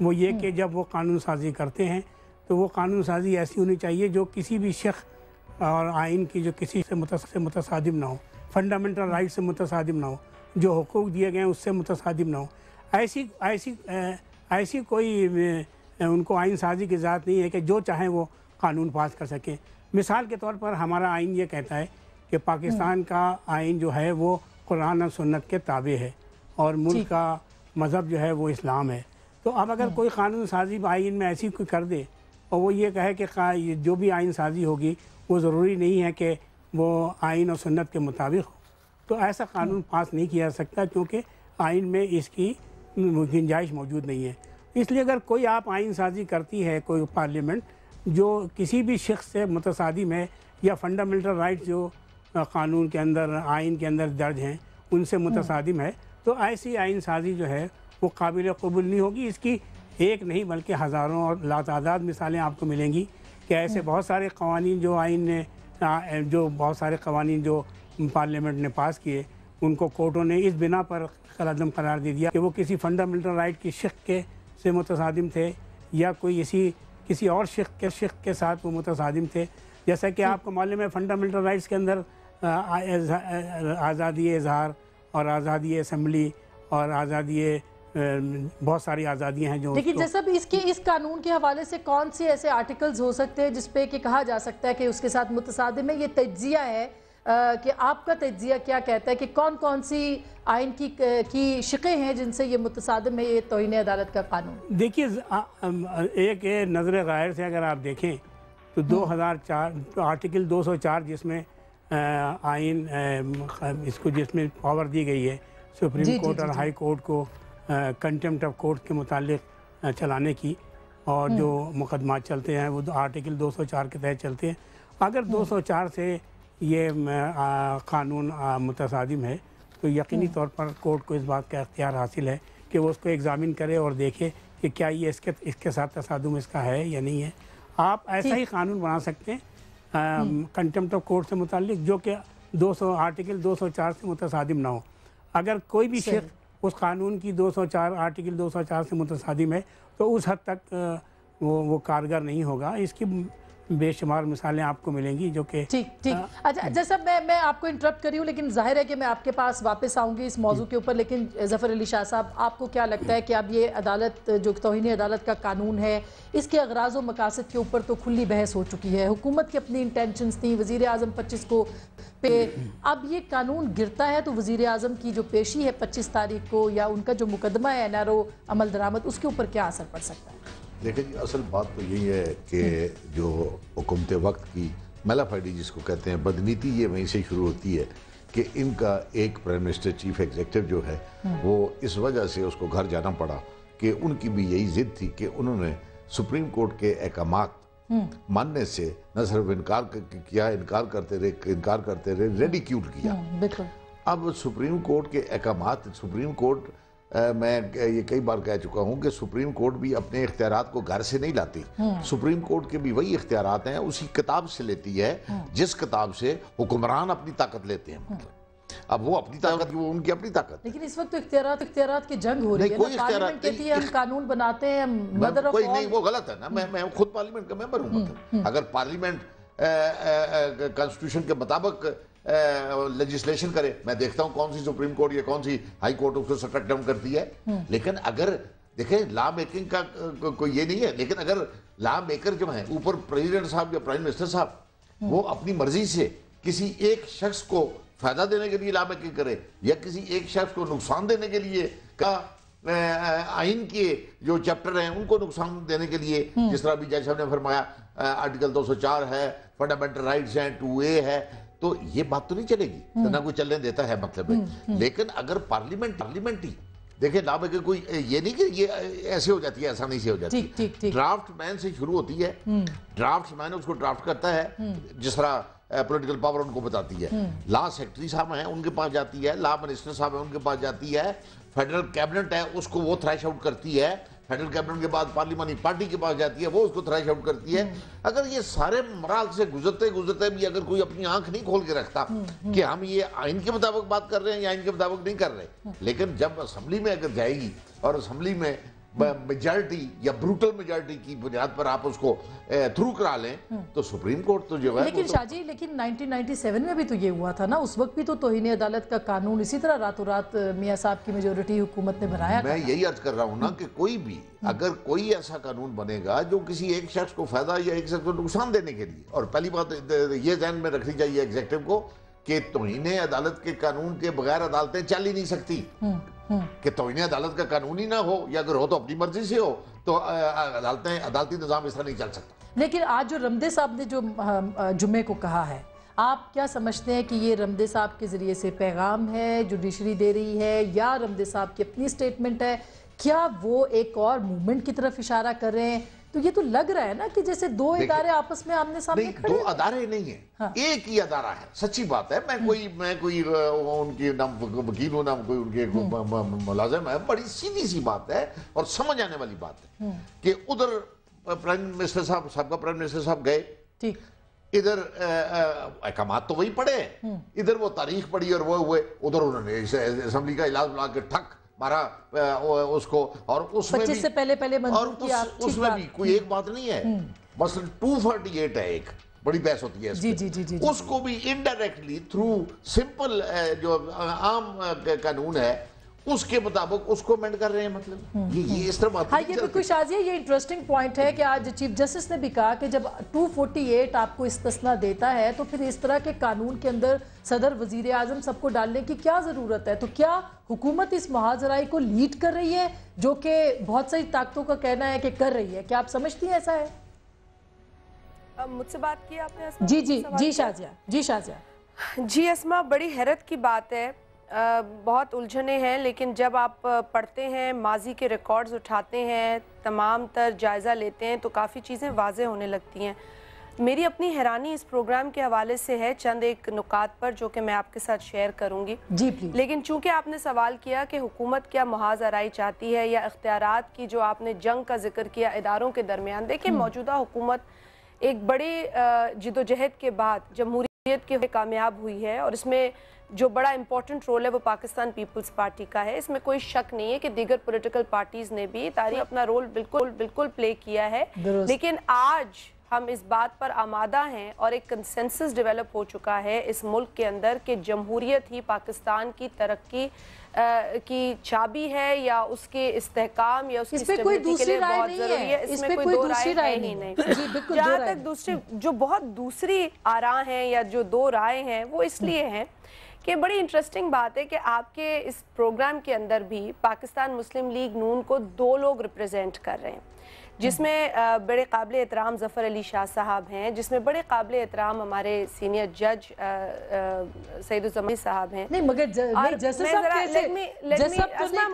وہ یہ کہ جب وہ قانون سازی کرتے ہیں تو وہ قانون سازی ایسی ہونی چاہیے جو کسی بھی شخص اور آئین کی جو کسی سے متصادم نہ ہو، فنڈامنٹل رائٹ سے متصادم نہ ہو، جو حقوق دیے گئے ہیں اس سے متصادم نہ ہو. ایسی کوئی ان کو آئین سازی کی ذات نہیں ہے کہ جو چاہیں وہ قانون پاس کر سکیں. مثال کے طور پر ہمارا آئین یہ کہتا ہے کہ پاکستان کا آئین جو ہے وہ قرآن اور سنت کے تابع ہے اور ملک کا مذہب جو ہے وہ اسلام ہے. تو اب اگر کوئی قانون سازی آئین میں ایسی کوئی کر دے اور وہ یہ کہے کہ جو بھی آئین سازی ہوگی وہ ضروری نہیں ہے کہ وہ آئین اور سنت کے مطابق ہو، تو ایسا قانون پاس نہیں کیا جا سکتا کیونکہ آئین میں اس کی گنجائش موجود نہیں ہے. اس لیے اگر کوئی آپ آئین سازی کرتی ہے کوئی پارلیمنٹ جو کسی بھی شخص سے متصادم ہے یا فنڈامنٹل رائٹ جو قانون کے اندر آئین کے اندر درج ہیں ان سے متصادم ہے، تو ایسی آئین سازی جو ہے وہ قابل قبول نہیں ہوگی. اس کی ایک نہیں بلکہ ہزاروں اور لاتعداد مثالیں آپ کو ملیں گی کہ ایسے بہت سارے قوانین جو آئین نے بہت سارے قوانین جو پارلیمنٹ نے پاس کیے ان کو کورٹوں نے اس بنا پر قلعدم قرار دے دیا کہ وہ کسی فنڈامنٹل رائٹ کی شق سے متصادم تھے یا کوئی کسی اور شق کے ساتھ وہ متصادم تھے. جیسا کہ آپ کو معلوم ہے فنڈامنٹل رائٹس کے اندر آزادی اظہار اور آزادی اسمبلی اور آزادی بہت ساری آزادیاں ہیں جو. لیکن جیسا بھی اس قانون کے حوالے سے کون سے ایسے آرٹیکلز ہو سکتے ہیں جس پہ کہ کہا جا سکتا ہے کہ اس کے ساتھ متصادم ہے؟ یہ تجزیہ ہے کہ آپ کا تجزیہ کیا کہتا ہے کہ کون کون سی آئین کی شقیں ہیں جن سے یہ متصادم ہے یہ توہین عدالت کا قانون؟ دیکھیے ایک نظر غائر سے اگر آپ دیکھیں تو 2004 آرٹیکل 204 جس میں آئین جس میں پاور دی گئی ہے سپریم کورٹ اور ہائی کورٹ کو کنٹیمپٹ آف کورٹ کے متعلق چلانے کی اور جو مقدمات چلتے ہیں وہ آرٹیکل 204 کے تحت چلتے ہیں. اگر 204 سے یہ قانون متصادم ہے تو یقینی طور پر کورٹ کو اس بات کا اختیار حاصل ہے کہ وہ اس کو ایگزامن کرے اور دیکھے کہ کیا یہ اس کے ساتھ تصادم اس کا ہے یا نہیں ہے. آپ ایسا ہی قانون بنا سکتے ہیں کنٹیمپٹ آف کورٹ سے متعلق جو کہ آرٹیکل 204 سے متصادم نہ ہو. اگر کوئی بھی شخص اس قانون کی 204 آرٹیکل 204 سے متصادم ہے تو اس حد تک وہ کارگر نہیں ہوگا. اس کی بے شمار مثالیں آپ کو ملیں گی جو کہ ٹھیک اچھا جیسا میں آپ کو انٹرپٹ کری ہوں لیکن ظاہر ہے کہ میں آپ کے پاس واپس آؤں گی اس موضوع کے اوپر. لیکن ظفر علی شاہ صاحب آپ کو کیا لگتا ہے کہ اب یہ عدالت جو توہین عدالت کا قانون ہے اس کے اغراض و مقاصد کے اوپر تو کھلی بحث ہو چکی ہے. حکومت کی اپنی انٹینشنز تھیں، وزیر اعظم 25 کو پہ اب یہ قانون گرتا ہے تو وزیر اعظم کی جو پیشی ہے 25 تاریخ کو یا ان کا جو مقدمہ ہے NRO عمل درآمد اس کے اوپر کیا اثر پڑ سکتا ہے؟ دیکھیں جی اصل بات تو یہی ہے کہ جو حکومت وقت کی میلافائڈی جس کو کہتے ہیں بدنیتی یہ وہیں سے شروع ہوتی ہے کہ ان کا ایک پرائم منسٹر چیف ایگزیکٹو جو ہے وہ اس وجہ سے اس کو گھر جانا پڑا کہ ان کی بھی یہی ضد تھی کہ انہوں نے سپریم کورٹ کے احکامات ماننے سے نہ صرف انکار کرتے رہے ریڈیکیول کیا. اب سپریم کورٹ کے احکامات سپریم کورٹ میں یہ کئی بار کہہ چکا ہوں کہ سپریم کورٹ بھی اپنے اختیارات کو گھر سے نہیں لاتی. سپریم کورٹ کے بھی وہی اختیارات ہیں اسی کتاب سے لیتی ہے جس کتاب سے حکمران اپنی طاقت لیتے ہیں. اب وہ اپنی طاقت وہ ان کی اپنی طاقت. لیکن اس وقت تو اختیارات کی جنگ ہو رہی ہے. کوئی اختیارات کہتی ہے ہم قانون بناتے ہیں کوئی نہیں، وہ غلط ہے نا. میں خود پارلیمنٹ کا ممبر ہوں. اگر پارلیمنٹ کانسٹیٹیوشن کے مطابق لیجسلیشن کرے میں دیکھتا ہوں کون سی سپریم کورٹ یا کون سی ہائی کورٹ اس کو سٹک ڈاؤن کرتی ہے. لیکن اگر دیکھیں لا میکنگ کا کوئی یہ نہیں ہے، لیکن اگر لا میکر جو ہیں اوپر پریزیڈنٹ صاحب یا پرائم منسٹر صاحب وہ اپنی مرضی سے کسی ایک شخص کو فائدہ دینے کے لیے لا میکنگ کرے یا کسی ایک شخص کو نقصان دینے کے لیے کا آئین کے جو چیپٹر ہیں ان کو نقصان دینے کے لیے جس طرح بھی جج صاحب نے فرمایا آرٹیکل 204 ہے، فنڈامنٹل رائٹس ہیں، 2A ہے، تو یہ بات تو نہیں چلے گی نہ کوئی چلنے دیتا ہے مطلب ہے. لیکن اگر پارلیمنٹ ہی دیکھیں لا میکنگ کوئی یہ نہیں کہ یہ ایسے ہو جاتی ہے، ایسا نہیں سے ہو جاتی ہے. ڈرافٹ مین سے شروع ہوتی ہے، ڈرافٹ مین اس کو ڈرافٹ کرتا ہے جس طرح پولیٹیکل پاور ان کو بتاتی ہے. لا سیکرٹری صاحب ہیں ان کے پاس جاتی ہے، لا منسٹر صاحب ہیں ان کے پاس جاتی ہے، فیڈرل کیبنٹ ہے اس کو وہ تھریش آؤٹ کرتی ہے، فیڈرل کیبنٹ کے بعد پارلیمانی پارٹی کے پاس جاتی ہے وہ اس کو تھریش آؤٹ کرتی ہے. اگر یہ سارے مراحل سے گزرتے بھی اگر کوئی اپنی آنکھ نہیں کھول کے رکھتا کہ ہم یہ آئین کے مطابق بات کر رہے ہیں یا آئین کے مطابق نہیں کر رہے، لیکن جب اسمبلی میں اگر جائے گی اور اسمبلی میں میجارٹی یا بروٹل میجارٹی کی بنیاد پر آپ اس کو تھرو کرا لیں تو سپریم کورٹ تو جو ہے لیکن شاہ جی لیکن 1997 میں بھی تو یہ ہوا تھا نا, اس وقت بھی تو توہین عدالت کا قانون اسی طرح راتوں رات میاں صاحب کی میجورٹی حکومت نے بنایا تھا. میں یہی عرض کر رہا ہوں نا کہ کوئی بھی اگر کوئی ایسا قانون بنے گا جو کسی ایک شخص کو فائدہ یا ایک شخص کو نقصان دینے کے لیے, اور پہلی بات یہ ذہن میں رکھنی چاہیے ایگزیکٹو کو کہ توہین عدالت کے قانون کے بغیر عدالتیں چل ہی نہیں سکتی, کہ توہین عدالت کا قانون ہی نہ ہو, یا اگر ہو تو اپنی مرضی سے ہو, تو عدالتی نظام اس طرح نہیں چل سکتا. لیکن آج جو رمدے صاحب نے جو جمعے کو کہا ہے, آپ کیا سمجھتے ہیں کہ یہ رمدے صاحب کے ذریعے سے پیغام ہے جوڈیشری دے رہی ہے, یا رمدے صاحب کی اپنی سٹیٹمنٹ ہے, کیا وہ ایک اور موومنٹ کی طرف اشارہ کر رہے ہیں؟ تو یہ تو لگ رہا ہے نا کہ جیسے دو ادارے آپس میں آمنے سامنے کھڑے ہیں. دو ادارے نہیں ہیں, ایک ہی ادارہ ہے. سچی بات ہے, میں کوئی ان کی نہ وکیل ہوں نہ کوئی ان کے ملازم ہے. بڑی سیدھی سی بات ہے اور سمجھ آنے والی بات ہے کہ ادھر پرائم منسٹر صاحب, سابقہ پرائم منسٹر صاحب گئے, ٹھیک, ادھر احکامات تو وہی پڑھے, ادھر وہ تاریخ پڑھی اور وہ ہوئے, ادھر انہوں نے اسمبلی کا اجلاس بلا کے ٹھک مارا اس کو, اور اس میں بھی سے پہلے منظور کیا. اس میں بھی کوئی ایک بات نہیں ہے, مثلا 248 ہے, ایک بڑی بحث ہوتی ہے اس کو بھی انڈائریکٹلی تھرو سمپل جو عام قانون ہے اس کے مطابق اس کو امینڈ کر رہے ہیں. مطلب یہ اس طرح بات ہاں, یہ بالکل شازیہ یہ انٹرسٹنگ پوائنٹ ہے کہ آج چیف جسٹس نے بھی کہا کہ جب 248 آپ کو استثناء دیتا ہے تو پھر اس طرح کے قانون کے اندر صدر, وزیر اعظم سب کو ڈالنے کی کیا ضرورت ہے؟ تو کیا حکومت اس محاذرائی کو لیڈ کر رہی ہے جو کہ بہت ساری طاقتوں کا کہنا ہے کہ کر رہی ہے؟ کیا آپ سمجھتی ہیں ایسا ہے؟ مجھ سے بات کی آپ نے اسما؟ جی شازیہ. جی اسما, بڑی حیرت کی بات ہے, بہت الجھنے ہیں, لیکن جب آپ پڑھتے ہیں, ماضی کے ریکارڈز اٹھاتے ہیں, تمام تر جائزہ لیتے ہیں تو کافی چیزیں واضح ہونے لگتی ہیں. میری اپنی حیرانی اس پروگرام کے حوالے سے ہے چند ایک نکات پر جو کہ میں آپ کے ساتھ شیئر کروں گی. جی پلیز. لیکن چونکہ آپ نے سوال کیا کہ حکومت کیا محاذ آرائی چاہتی ہے یا اختیارات کی جو آپ نے جنگ کا ذکر کیا اداروں کے درمیان, دیکھیں موجودہ حکومت ایک بڑی جدوجہد کے بعد جمہوریت کے کامیاب ہوئی ہے, اور اس میں جو بڑا امپورٹنٹ رول ہے وہ پاکستان پیپلز پارٹی کا ہے. اس میں کوئی شک نہیں ہے کہ دیگر پولیٹیکل پارٹیز نے بھی تاریخ اپنا رول بالکل پلے کیا ہے. لیکن آج ہم اس بات پر آمادہ ہیں اور ایک کنسنسس ڈیولپ ہو چکا ہے اس ملک کے اندر کہ جمہوریت ہی پاکستان کی ترقی کی چابی ہے, یا اس کے استحکام یا اس کی اسٹیبلٹی کے لیے بہت ضروری ہے. اس میں کوئی دو رائے ہی نہیں. جہاں تک دوسری جو بہت دوسری آراء ہیں یا جو دو رائے ہیں وہ اس لیے ہیں کہ بڑی انٹرسٹنگ بات ہے کہ آپ کے اس پروگرام کے اندر بھی پاکستان مسلم لیگ نون کو دو لوگ ریپریزنٹ کر رہے ہیں, جس میں بڑے قابل احترام ظفر علی شاہ صاحب ہیں, جس میں بڑے قابل احترام ہمارے سینئر جج سعید الزمانی صاحب ہیں. نہیں مگر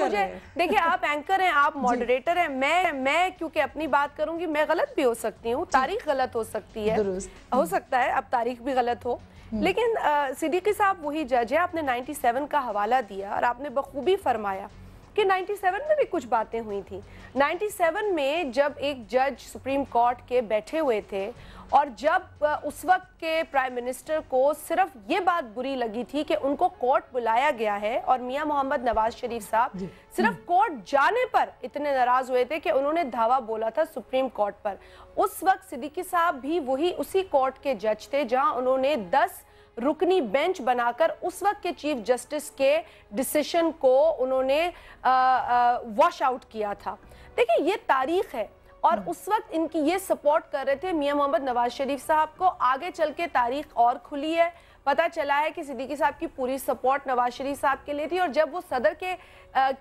مجھے دیکھیں, آپ اینکر ہیں, آپ ماڈریٹر ہیں, میں کیونکہ اپنی بات کروں گی, میں غلط بھی ہو سکتی ہوں, تاریخ غلط ہو سکتی ہے, ہو سکتا ہے اب تاریخ بھی غلط ہو, لیکن صدیقی صاحب وہی جج ہے. آپ نے 97 کا حوالہ دیا اور آپ نے بخوبی فرمایا کہ 97 میں بھی کچھ باتیں ہوئی تھیں. 97 میں جب ایک جج سپریم کورٹ کے بیٹھے ہوئے تھے اور جب اس وقت کے پرائم منسٹر کو صرف یہ بات بری لگی تھی کہ ان کو کورٹ بلایا گیا ہے, اور میاں محمد نواز شریف صاحب صرف کورٹ جانے پر اتنے ناراض ہوئے تھے کہ انہوں نے دھاوا بولا تھا سپریم کورٹ پر. اس وقت صدیقی صاحب بھی وہی اسی کورٹ کے جج تھے جہاں انہوں نے 10 رکنی بینچ بنا کر اس وقت کے چیف جسٹس کے ڈیسیشن کو انہوں نے واش آؤٹ کیا تھا. دیکھیں یہ تاریخ ہے, اور اس وقت ان کی یہ سپورٹ کر رہے تھے میاں محمد نواز شریف صاحب کو. آگے چل کے تاریخ اور کھلی ہے, پتہ چلا ہے کہ صدیقی صاحب کی پوری سپورٹ نواز شریف صاحب کے لیے تھی, اور جب وہ صدر کے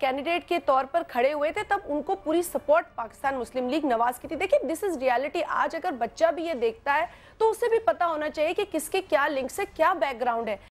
کینڈیڈیٹ کے طور پر کھڑے ہوئے تھے تب ان کو پوری سپورٹ پاکستان مسلم لیگ نواز کی تھی. دیکھیں دس از ریالٹی. آج اگر بچہ بھی یہ دیکھتا ہے تو اسے بھی پتہ ہونا چاہیے کہ کس کے کیا لنکس ہے, کیا بیک گراؤنڈ ہے.